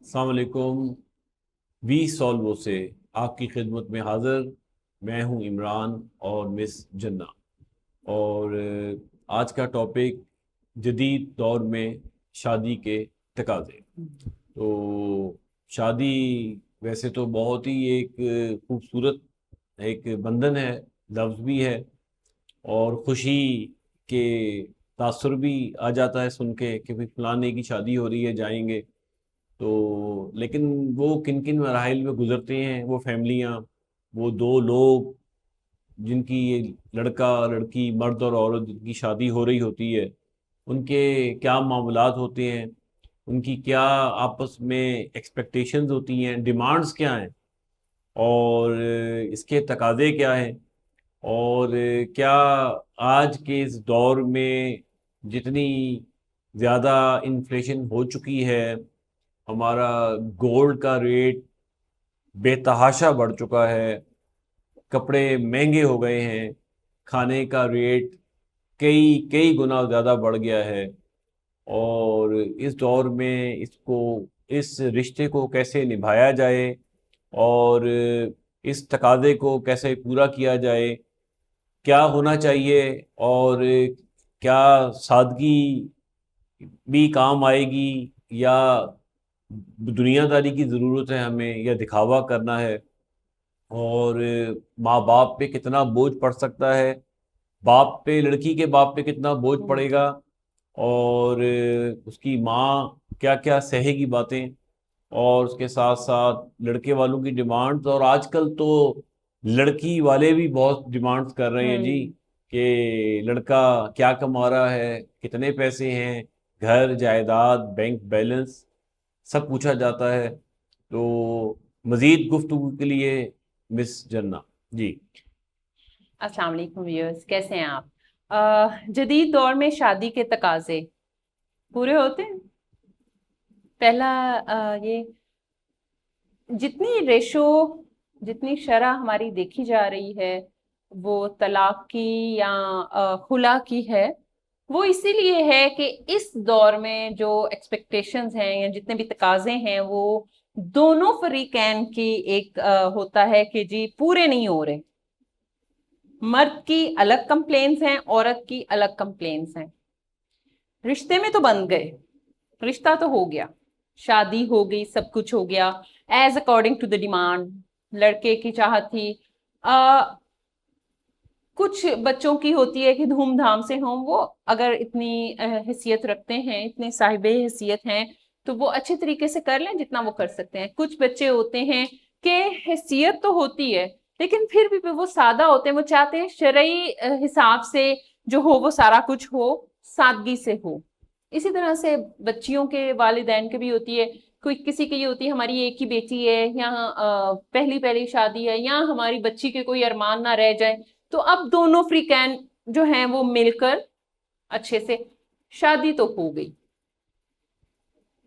السلام علیکم۔ وی سالوو سے آپ کی خدمت میں حاضر میں ہوں عمران اور مس جنہ، اور آج کا ٹاپک جدید دور میں شادی کے تقاضے۔ تو شادی ویسے تو بہت ہی ایک خوبصورت ایک بندھن ہے، لفظ بھی ہے، اور خوشی کے تاثر بھی آ جاتا ہے سن کے کہ فلانے کی شادی ہو رہی ہے، جائیں گے۔ تو لیکن وہ کن کن مراحل میں گزرتے ہیں وہ فیملیاں، وہ دو لوگ جن کی یہ لڑکا لڑکی مرد اور عورت جن کی شادی ہو رہی ہوتی ہے، ان کے کیا معاملات ہوتے ہیں، ان کی کیا آپس میں ایکسپیکٹیشنز ہوتی ہیں، ڈیمانڈز کیا ہیں، اور اس کے تقاضے کیا ہیں، اور کیا آج کے اس دور میں جتنی زیادہ انفلیشن ہو چکی ہے، ہمارا گولڈ کا ریٹ بے تحاشا بڑھ چکا ہے، کپڑے مہنگے ہو گئے ہیں، کھانے کا ریٹ کئی کئی گنا زیادہ بڑھ گیا ہے، اور اس دور میں اس رشتے کو کیسے نبھایا جائے اور اس تقاضے کو کیسے پورا کیا جائے، کیا ہونا چاہیے، اور کیا سادگی بھی کام آئے گی، یا دنیا داری کی ضرورت ہے ہمیں، یا دکھاوا کرنا ہے، اور ماں باپ پہ کتنا بوجھ پڑ سکتا ہے، باپ پہ لڑکی کے باپ پہ کتنا بوجھ پڑے گا، اور اس کی ماں کیا کیا سہے گی باتیں، اور اس کے ساتھ ساتھ لڑکے والوں کی ڈیمانڈز، اور آج کل تو لڑکی والے بھی بہت ڈیمانڈز کر رہے ہیں جی، کہ لڑکا کیا کما رہا ہے، کتنے پیسے ہیں، گھر جائیداد بینک بیلنس سب پوچھا جاتا ہے۔ تو مزید گفتگو کے لیے مس جنہ جی۔ السلام علیکم ویورز، کیسے ہیں آپ؟ جدید دور میں شادی کے تقاضے پورے ہوتے ہیں۔ پہلا یہ جتنی شرح ہماری دیکھی جا رہی ہے وہ طلاق کی یا خلا کی ہے، وہ اسی لیے ہے کہ اس دور میں جو ایکسپیکٹیشنز ہیں یا جتنے بھی تقاضے ہیں وہ دونوں فریقین کی ایک ہوتا ہے کہ جی پورے نہیں ہو رہے۔ مرد کی الگ کمپلینس ہیں، عورت کی الگ کمپلینس ہیں۔ رشتے میں تو بن گئے، رشتہ تو ہو گیا، شادی ہو گئی، سب کچھ ہو گیا as according to the demand. لڑکے کی چاہت تھی، کچھ بچوں کی ہوتی ہے کہ دھوم دھام سے ہوں، وہ اگر اتنی حیثیت رکھتے ہیں، اتنے صاحب حیثیت ہیں تو وہ اچھے طریقے سے کر لیں جتنا وہ کر سکتے ہیں۔ کچھ بچے ہوتے ہیں کہ حیثیت تو ہوتی ہے لیکن پھر بھی وہ سادہ ہوتے ہیں، وہ چاہتے ہیں شرعی حساب سے جو ہو وہ سارا کچھ ہو، سادگی سے ہو۔ اسی طرح سے بچیوں کے والدین کے بھی ہوتی ہے، کوئی کسی کی یہ ہوتی ہے ہماری ایک ہی بیٹی ہے، یا پہلی شادی ہے، یا ہماری بچی کے کوئی ارمان نہ رہ جائے، تو اب دونوں فریقین جو ہیں وہ مل کر اچھے سے شادی تو ہو گئی۔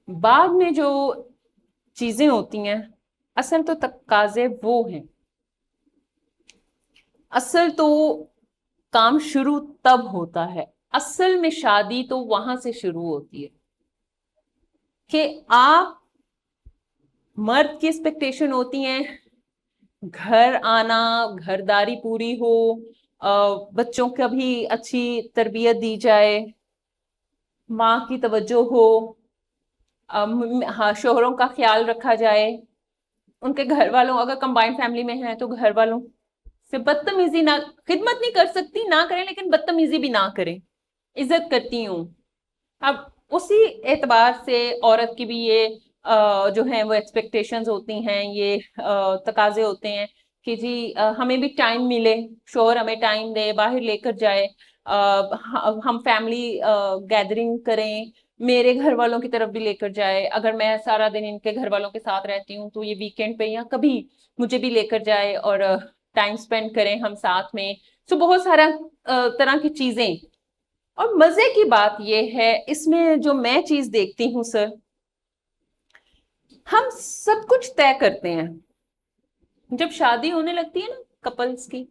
بعد میں جو چیزیں ہوتی ہیں، اصل تو تقاضے وہ ہیں، اصل تو کام شروع تب ہوتا ہے، اصل میں شادی تو وہاں سے شروع ہوتی ہے کہ آپ مرد کی ایکسپیکٹیشن ہوتی ہیں گھر آنا، گھرداری پوری ہو، بچوں کا بھی اچھی تربیت دی جائے، ماں کی توجہ ہو، شوہروں کا خیال رکھا جائے، ان کے گھر والوں اگر کمبائنڈ فیملی میں ہیں تو گھر والوں سے بدتمیزی نہ، خدمت نہیں کر سکتی نہ کریں لیکن بدتمیزی بھی نہ کریں، عزت کرتی ہوں۔ اب اسی اعتبار سے عورت کی بھی یہ جو ہیں وہ ایکسپیکٹیشنز ہوتی ہیں، یہ تقاضے ہوتے ہیں کہ جی ہمیں بھی ٹائم ملے، شوہر ہمیں ٹائم دے، باہر لے کر جائے، ہم فیملی گیدرنگ کریں، میرے گھر والوں کی طرف بھی لے کر جائے، اگر میں سارا دن ان کے گھر والوں کے ساتھ رہتی ہوں تو یہ ویکینڈ پہ یا کبھی مجھے بھی لے کر جائے اور ٹائم سپینڈ کریں ہم ساتھ میں۔ سو بہت سارا طرح کی چیزیں۔ اور مزے کی بات یہ ہے اس میں جو میں چیز دیکھتی ہوں سر، ہم سب کچھ طے کرتے ہیں جب شادی ہونے لگتی ہے نا کپلز کی،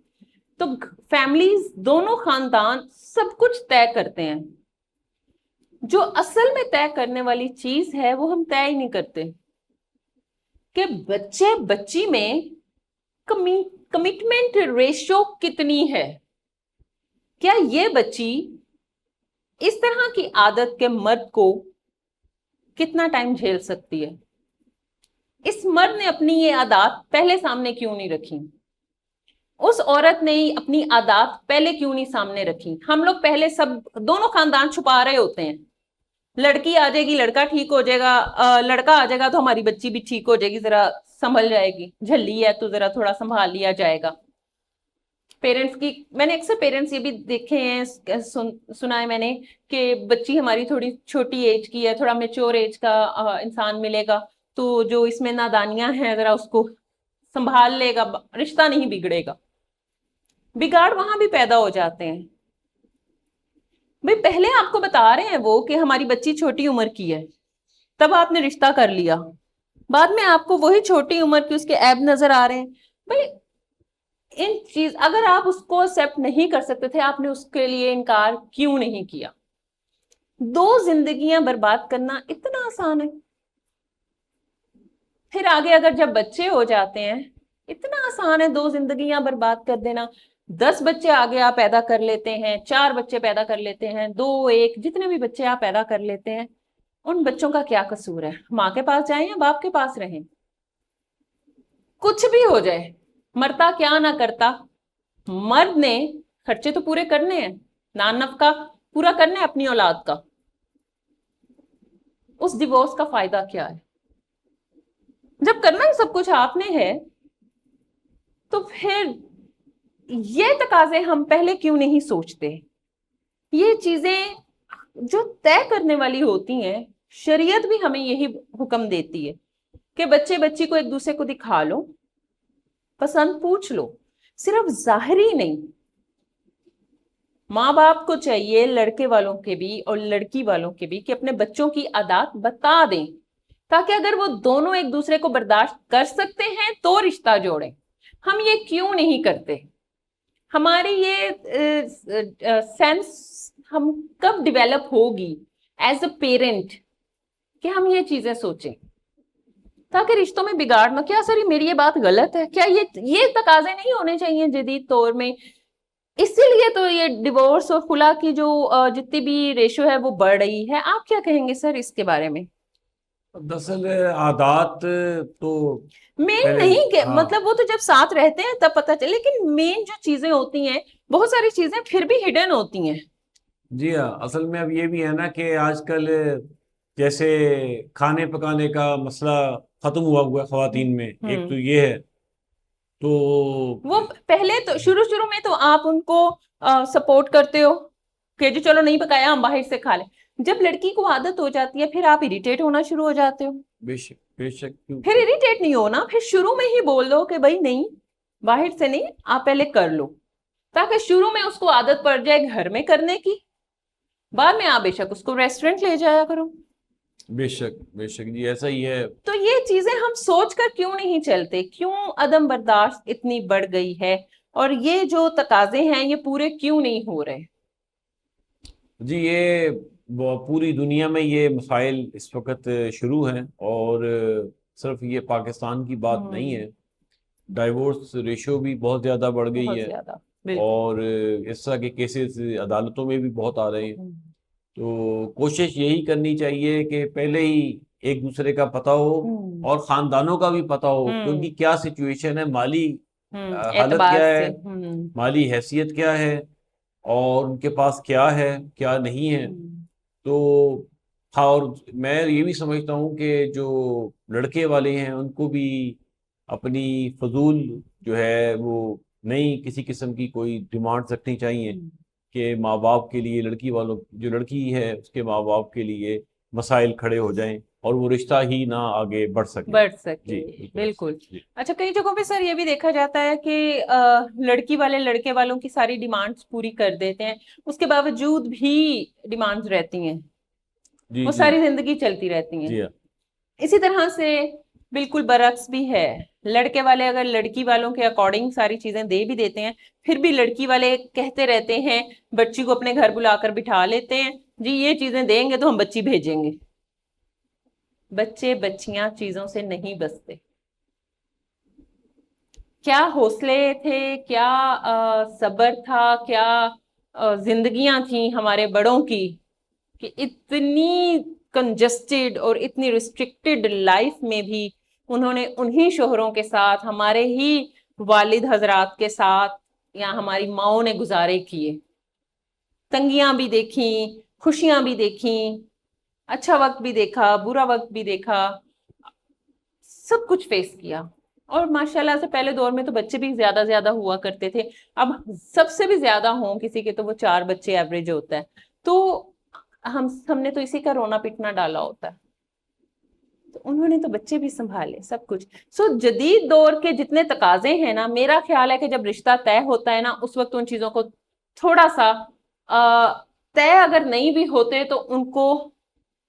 تو فیملیز دونوں خاندان سب کچھ طے کرتے ہیں، جو اصل میں طے کرنے والی چیز ہے وہ ہم طے ہی نہیں کرتے۔ کہ بچے بچی میں کمٹمنٹ ریشو کتنی ہے. کیا یہ بچی اس طرح کی عادت کے مرد کو کتنا ٹائم جھیل سکتی ہے؟ اس مرد نے اپنی یہ عادات پہلے سامنے کیوں نہیں رکھی؟ اس عورت نے اپنی عادات پہلے کیوں نہیں سامنے رکھی؟ ہم لوگ پہلے سب دونوں خاندان چھپا رہے ہوتے ہیں. لڑکی آ جائے گی لڑکا ٹھیک ہو جائے گا, لڑکا آ جائے گا تو ہماری بچی بھی ٹھیک ہو جائے گی, ذرا سنبھل جائے گی, جھلی ہے تو ذرا تھوڑا سنبھال لیا جائے گا. پیرنٹس کی میں نے اکثر پیرنٹس یہ بھی دیکھے ہیں, سنا ہے میں نے کہ بچی ہماری تھوڑی چھوٹی ایج کی ہے, تھوڑا میچور ایج کا انسان ملے گا تو جو اس میں نادانیاں ہیں ذرا اس کو سنبھال لے گا, رشتہ نہیں بگڑے گا. بگاڑ وہاں بھی پیدا ہو جاتے ہیں. بھئی پہلے آپ کو بتا رہے ہیں وہ کہ ہماری بچی چھوٹی عمر کی ہے, تب آپ نے رشتہ کر لیا, بعد میں آپ کو وہی چھوٹی عمر کی اس کے عیب نظر آ رہے ہیں. بھئی ان چیز اگر آپ اس کو ایکسپٹ نہیں کر سکتے تھے, آپ نے اس کے لیے انکار کیوں نہیں کیا؟ 2 زندگیاں برباد کرنا اتنا آسان ہے. پھر آگے اگر جب بچے ہو جاتے ہیں, اتنا آسان ہے 2 زندگیاں برباد کر دینا. 10 بچے آگے آپ پیدا کر لیتے ہیں, 4 بچے پیدا کر لیتے ہیں, 2 1 جتنے بھی بچے آپ پیدا کر لیتے ہیں, ان بچوں کا کیا قصور ہے؟ ماں کے پاس جائیں یا باپ کے پاس رہیں, کچھ بھی ہو جائے, مرتا کیا نہ کرتا, مرد نے خرچے تو پورے کرنے ہیں, نان نفقہ پورا کرنا ہے اپنی اولاد کا. اس ڈیورس کا فائدہ کیا ہے؟ جب کرنا ہی سب کچھ آپ نے ہے تو پھر یہ تقاضے ہم پہلے کیوں نہیں سوچتے؟ یہ چیزیں جو طے کرنے والی ہوتی ہیں, شریعت بھی ہمیں یہی حکم دیتی ہے کہ بچے بچی کو ایک دوسرے کو دکھا لو, پسند پوچھ لو, صرف ظاہری نہیں. ماں باپ کو چاہیے لڑکے والوں کے بھی اور لڑکی والوں کے بھی کہ اپنے بچوں کی عادات بتا دیں, تاکہ اگر وہ دونوں ایک دوسرے کو برداشت کر سکتے ہیں تو رشتہ جوڑیں. ہم یہ کیوں نہیں کرتے؟ ہماری یہ سینس ہم کب ڈیویلپ ہوگی ایز اے پیرنٹ کہ ہم یہ چیزیں سوچیں تاکہ رشتوں میں بگاڑ نہ. کیا سر میری یہ بات غلط ہے؟ کیا یہ تقاضے نہیں ہونے چاہیے جدید دور میں؟ اسی لیے تو یہ ڈیورس اور خلا کی جو جتنی بھی ریشو ہے وہ بڑھ رہی ہے. آپ کیا کہیں گے سر اس کے بارے میں؟ دراصل عادات تو مین پہلے نہیں کہ ہاں مطلب وہ تو جب ساتھ رہتے ہیں تب پتہ چلے, لیکن مین جو چیزیں ہوتی ہیں بہت ساری چیزیں پھر بھی ہڈن ہوتی ہیں. جی ہاں, اصل میں اب یہ بھی ہے نا کہ آج کل جیسے کھانے پکانے کا مسئلہ ختم ہوا ہے خواتین میں, ایک تو یہ ہے. تو وہ پہلے تو شروع میں تو آپ ان کو سپورٹ کرتے ہو کہ جو چلو نہیں پکایا ہم باہر سے کھا لیں. جب لڑکی کو عادت ہو جاتی ہے پھر آپ اریٹیٹ ہونا شروع ہو جاتے ہو. بے شک پھر اریٹیٹ نہیں ہونا, پھر شروع میں ہی بول دو کہ بھائی نہیں باہر سے نہیں, آپ پہلے کر لو, تاکہ شروع میں اس کو عادت پڑ جائے گھر میں کرنے کی, بعد میں آپ بے شک اس کو ریسٹورنٹ لے جایا کرو. بے شک جی ایسا ہی ہے. تو یہ چیزیں ہم سوچ کر کیوں نہیں چلتے؟ کیوں عدم برداشت اتنی بڑھ گئی ہے, اور یہ جو تقاضے ہیں یہ پورے کیوں نہیں ہو رہے؟ جی یہ پوری دنیا میں یہ مسائل اس وقت شروع ہیں, اور صرف یہ پاکستان کی بات نہیں ہے. ڈائیورس ریشو بھی بہت زیادہ بڑھ گئی ہے, اور اس طرح کے کیسز عدالتوں میں بھی بہت آ رہے ہیں. تو کوشش یہی کرنی چاہیے کہ پہلے ہی ایک دوسرے کا پتہ ہو اور خاندانوں کا بھی پتہ ہو, کیونکہ کیا سچویشن ہے, مالی حالت کیا ہے, مالی حیثیت کیا ہے, اور ان کے پاس کیا ہے کیا نہیں ہے. تو ہاں, اور میں یہ بھی سمجھتا ہوں کہ جو لڑکے والے ہیں ان کو بھی اپنی فضول جو ہے وہ نئی کسی قسم کی کوئی ڈیمانڈ رکھنی چاہیے کہ ماں باپ کے لیے لڑکی والوں جو لڑکی ہے اس کے ماں باپ کے لیے مسائل کھڑے ہو جائیں اور وہ رشتہ ہی نہ آگے بڑھ سکے. جی بالکل. اچھا, کئی جگہوں پہ سر یہ بھی دیکھا جاتا ہے کہ لڑکی والے لڑکے والوں کی ساری ڈیمانڈز پوری کر دیتے ہیں, اس کے باوجود بھی ڈیمانڈز رہتی ہیں, وہ ساری زندگی چلتی رہتی ہیں. اسی طرح سے بالکل برعکس بھی ہے, لڑکے والے اگر لڑکی والوں کے اکارڈنگ ساری چیزیں دے بھی دیتے ہیں, پھر بھی لڑکی والے کہتے رہتے ہیں, بچی کو اپنے گھر بلا کر بٹھا لیتے ہیں, جی یہ چیزیں دیں گے تو ہم بچی بھیجیں گے. بچے بچیاں چیزوں سے نہیں بستے, کیا حوصلے تھے, کیا صبر تھا, کیا زندگیاں تھیں ہمارے بڑوں کی کہ اتنی کنجسٹڈ اور اتنی ریسٹرکٹڈ لائف میں بھی انہوں نے انہی شوہروں کے ساتھ, ہمارے ہی والد حضرات کے ساتھ یا ہماری ماؤں نے گزارے کیے. تنگیاں بھی دیکھیں, خوشیاں بھی دیکھیں, اچھا وقت بھی دیکھا, برا وقت بھی دیکھا, سب کچھ فیس کیا. اور ماشاءاللہ سے پہلے دور میں تو بچے بھی زیادہ ہوا کرتے تھے. اب سب سے بھی زیادہ ہوں کسی کے تو وہ 4 بچے ایوریج ہوتا ہے. تو ہم نے تو اسی کا رونا پیٹنا ڈالا ہوتا ہے. تو انہوں نے تو بچے بھی سنبھالے, سب کچھ. سو جدید دور کے جتنے تقاضے ہیں نا, میرا خیال ہے کہ جب رشتہ طے ہوتا ہے نا, اس وقت ان چیزوں کو تھوڑا سا طے اگر نہیں بھی ہوتے تو ان کو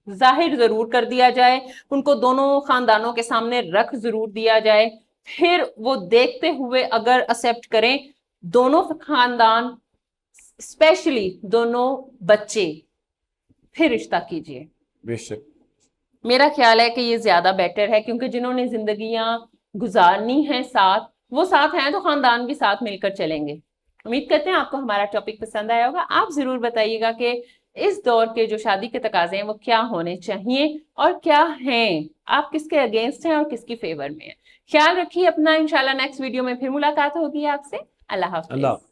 ظاہر ضرور کر دیا جائے, ان کو دونوں خاندانوں کے سامنے رکھ ضرور دیا جائے. پھر وہ دیکھتے ہوئے اگر ایکسپٹ کریں دونوں خاندان, اسپیشلی دونوں بچے, پھر رشتہ کیجئے. بے شک. میرا خیال ہے کہ یہ زیادہ بیٹر ہے, کیونکہ جنہوں نے زندگیاں گزارنی ہیں ساتھ, وہ ساتھ ہیں تو خاندان بھی ساتھ مل کر چلیں گے. امید کرتے ہیں آپ کو ہمارا ٹاپک پسند آیا ہوگا. آپ ضرور بتائیے گا کہ اس دور کے جو شادی کے تقاضے ہیں وہ کیا ہونے چاہیے اور کیا ہیں, آپ کس کے اگینسٹ ہیں اور کس کی فیور میں ہیں. خیال رکھیے اپنا. انشاءاللہ نیکسٹ ویڈیو میں پھر ملاقات ہوگی آپ سے. اللہ حافظ.